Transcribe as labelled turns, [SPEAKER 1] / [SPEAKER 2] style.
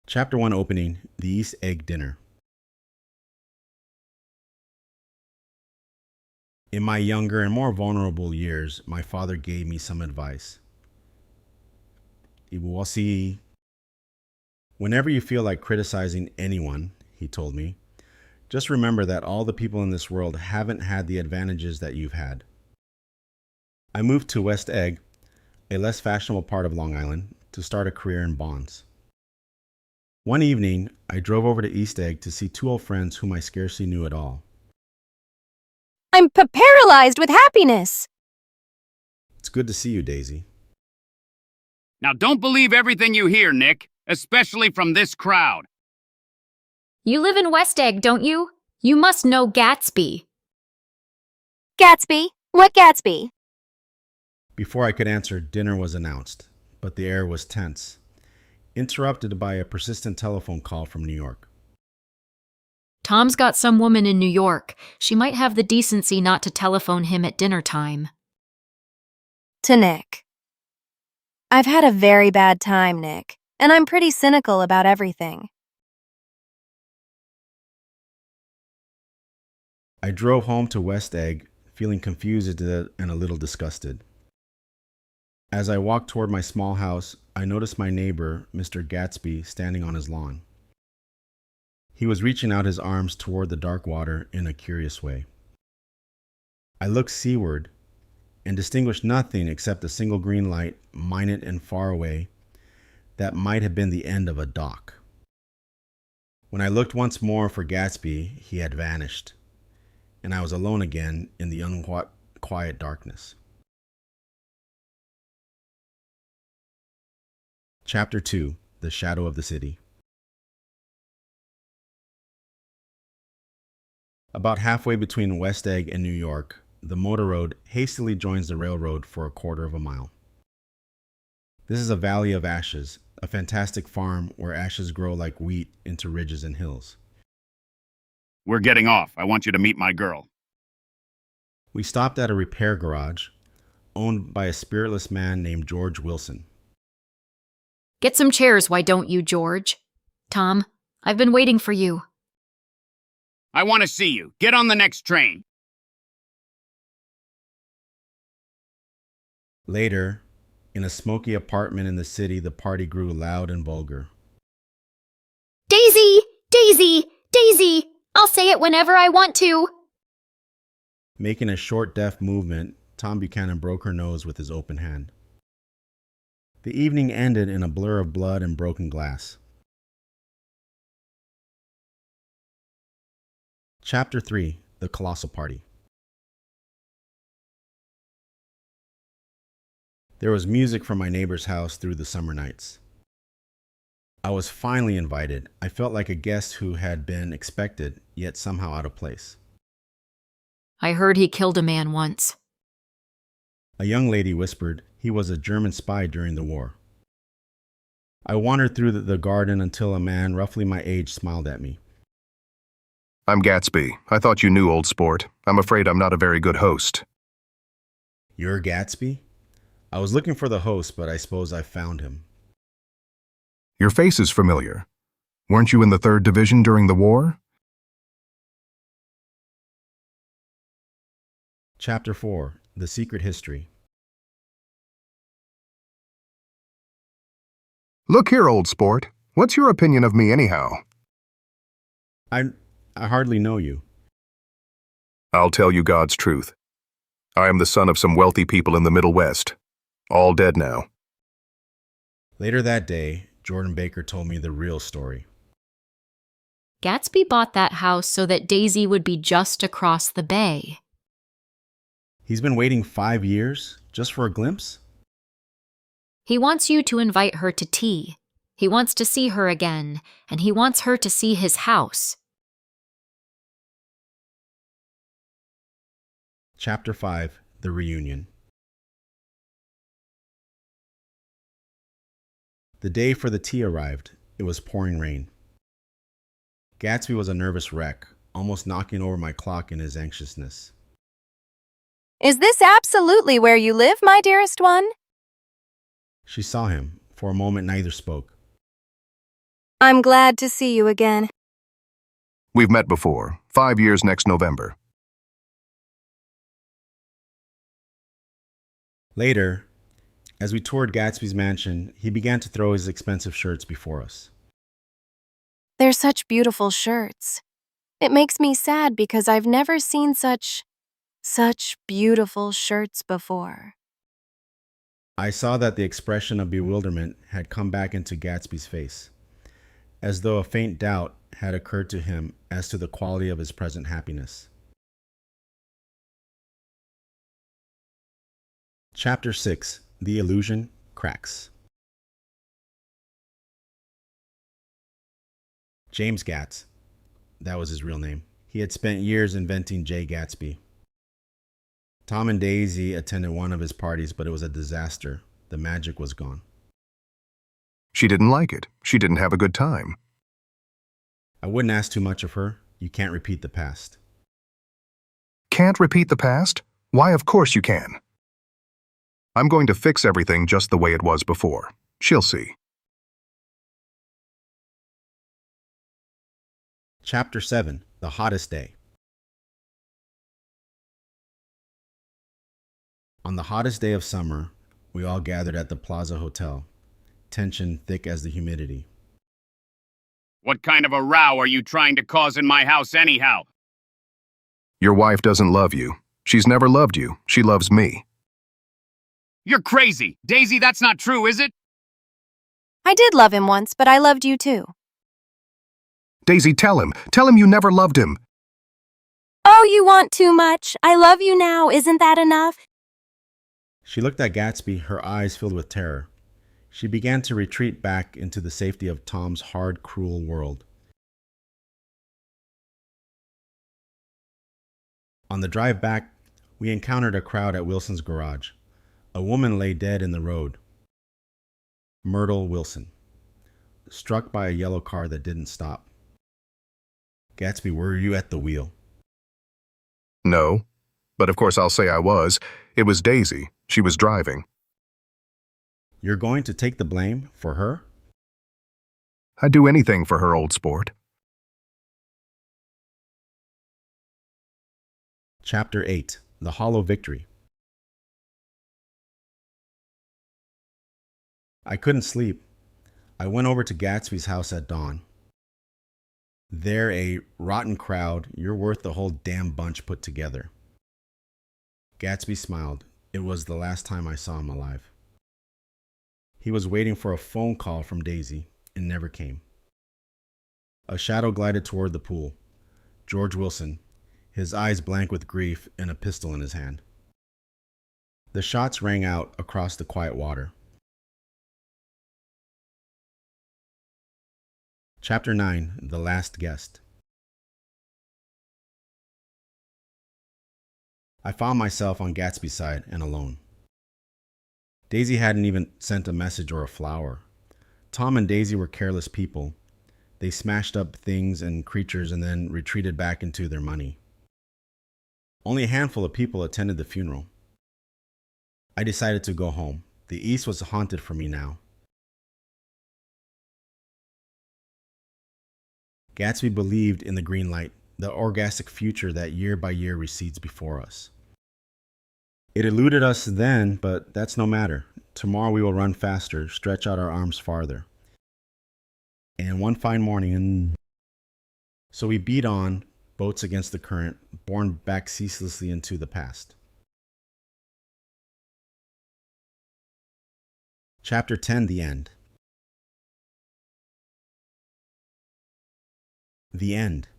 [SPEAKER 1] Chapter 1 Opening The East Egg Dinner. In my younger and more vulnerable years, my father gave me some advice. Ibuwasi, whenever you feel like criticizing anyone, he told me, just remember that all the people in this world haven't had the advantages that you've had. I moved to West Egg, a less fashionable part of Long Island, to start a career in bonds. One evening, I drove over to East Egg to see two old friends whom I scarcely knew at all.
[SPEAKER 2] I'm paralyzed with happiness.
[SPEAKER 1] It's good to see you, Daisy.
[SPEAKER 3] Now don't believe everything you hear, Nick, especially from this crowd.
[SPEAKER 4] You live in West Egg, don't you? You must know Gatsby.
[SPEAKER 2] Gatsby? What Gatsby?
[SPEAKER 1] Before I could answer, dinner was announced, but the air was tense, interrupted by a persistent telephone call from New York.
[SPEAKER 4] Tom's got some woman in New York. She might have the decency not to telephone him at dinner time.
[SPEAKER 2] To Nick. I've had a very bad time, Nick, and I'm pretty cynical about everything.
[SPEAKER 1] I drove home to West Egg, feeling confused and a little disgusted. As I walked toward my small house, I noticed my neighbor, Mr. Gatsby, standing on his lawn. He was reaching out his arms toward the dark water in a curious way. I looked seaward and distinguished nothing except a single green light, minute and far away, that might have been the end of a dock. When I looked once more for Gatsby, he had vanished, and I was alone again in the unquiet darkness. Chapter 2 The Shadow of the City. About halfway between West Egg and New York, the motor road hastily joins the railroad for a quarter of a mile. This is a valley of ashes, a fantastic farm where ashes grow like wheat into ridges and hills.
[SPEAKER 3] We're getting off. I want you to meet my girl.
[SPEAKER 1] We stopped at a repair garage owned by a spiritless man named George Wilson.
[SPEAKER 4] Get some chairs, why don't you, George? Tom, I've been waiting for you.
[SPEAKER 3] I want to see you. Get on the next train.
[SPEAKER 1] Later, in a smoky apartment in the city, the party grew loud and vulgar.
[SPEAKER 4] Daisy! Daisy! Daisy! I'll say it whenever I want to.
[SPEAKER 1] Making a short, deft movement, Tom Buchanan broke her nose with his open hand. The evening ended in a blur of blood and broken glass. Chapter 3 The Colossal Party. There was music from my neighbor's house through the summer nights. I was finally invited. I felt like a guest who had been expected, yet somehow out of place.
[SPEAKER 4] I heard he killed a man once.
[SPEAKER 1] A young lady whispered he was a German spy during the war. I wandered through the garden until a man roughly my age smiled at me.
[SPEAKER 5] I'm Gatsby. I thought you knew, old sport. I'm afraid I'm not a very good host.
[SPEAKER 1] You're Gatsby? I was looking for the host, but I suppose I found him.
[SPEAKER 5] Your face is familiar. Weren't you in the 3rd Division during the war?
[SPEAKER 1] Chapter 4 The Secret History.
[SPEAKER 5] Look here, old sport. What's your opinion of me anyhow?
[SPEAKER 1] I hardly know you.
[SPEAKER 5] I'll tell you God's truth. I am the son of some wealthy people in the Middle West. All dead now.
[SPEAKER 1] Later that day, Jordan Baker told me the real story.
[SPEAKER 4] Gatsby bought that house so that Daisy would be just across the bay.
[SPEAKER 1] He's been waiting 5 years just for a glimpse?
[SPEAKER 4] He wants you to invite her to tea. He wants to see her again, and he wants her to see his house.
[SPEAKER 1] Chapter 5 The Reunion. The day for the tea arrived. It was pouring rain. Gatsby was a nervous wreck, almost knocking over my clock in his anxiousness.
[SPEAKER 2] Is this absolutely where you live, my dearest one?
[SPEAKER 1] She saw him. For a moment, neither spoke.
[SPEAKER 2] I'm glad to see you again.
[SPEAKER 5] We've met before. 5 years next November.
[SPEAKER 1] Later, as we toured Gatsby's mansion, he began to throw his expensive shirts before us.
[SPEAKER 2] They're such beautiful shirts. It makes me sad because I've never seen such beautiful shirts before.
[SPEAKER 1] I saw that the expression of bewilderment had come back into Gatsby's face, as though a faint doubt had occurred to him as to the quality of his present happiness. Chapter 6. The Illusion Cracks. James Gatz, that was his real name. He had spent years inventing J. Gatsby. Tom and Daisy attended one of his parties, but it was a disaster. The magic was gone.
[SPEAKER 5] She didn't like it. She didn't have a good time.
[SPEAKER 1] I wouldn't ask too much of her. You can't repeat the past.
[SPEAKER 5] Can't repeat the past? Why, of course you can. I'm going to fix everything just the way it was before. She'll see.
[SPEAKER 1] Chapter 7. The Hottest Day. On the hottest day of summer, we all gathered at the Plaza Hotel, tension thick as the humidity.
[SPEAKER 3] What kind of a row are you trying to cause in my house anyhow?
[SPEAKER 5] Your wife doesn't love you. She's never loved you. She loves me.
[SPEAKER 3] You're crazy. Daisy, that's not true, is it?
[SPEAKER 2] I did love him once, but I loved you too.
[SPEAKER 5] Daisy, tell him. Tell him you never loved him.
[SPEAKER 2] Oh, you want too much. I love you now. Isn't that enough?
[SPEAKER 1] She looked at Gatsby, her eyes filled with terror. She began to retreat back into the safety of Tom's hard, cruel world. On the drive back, we encountered a crowd at Wilson's garage. A woman lay dead in the road. Myrtle Wilson, struck by a yellow car that didn't stop. Gatsby, were you at the wheel?
[SPEAKER 5] No. But of course I'll say I was. It was Daisy. She was driving.
[SPEAKER 1] You're going to take the blame for her?
[SPEAKER 5] I'd do anything for her, old sport.
[SPEAKER 1] Chapter 8. The Hollow Victory. I couldn't sleep. I went over to Gatsby's house at dawn. There, a rotten crowd, you're worth the whole damn bunch put together. Gatsby smiled. It was the last time I saw him alive. He was waiting for a phone call from Daisy. It never came. A shadow glided toward the pool. George Wilson, his eyes blank with grief and a pistol in his hand. The shots rang out across the quiet water. Chapter 9. The Last Guest. I found myself on Gatsby's side and alone. Daisy hadn't even sent a message or a flower. Tom and Daisy were careless people. They smashed up things and creatures and then retreated back into their money. Only a handful of people attended the funeral. I decided to go home. The East was haunted for me now. Gatsby believed in the green light, the orgastic future that year by year recedes before us. It eluded us then, but that's no matter. Tomorrow we will run faster, stretch out our arms farther. And one fine morning, so we beat on, boats against the current, borne back ceaselessly into the past. Chapter 10. The End. The End.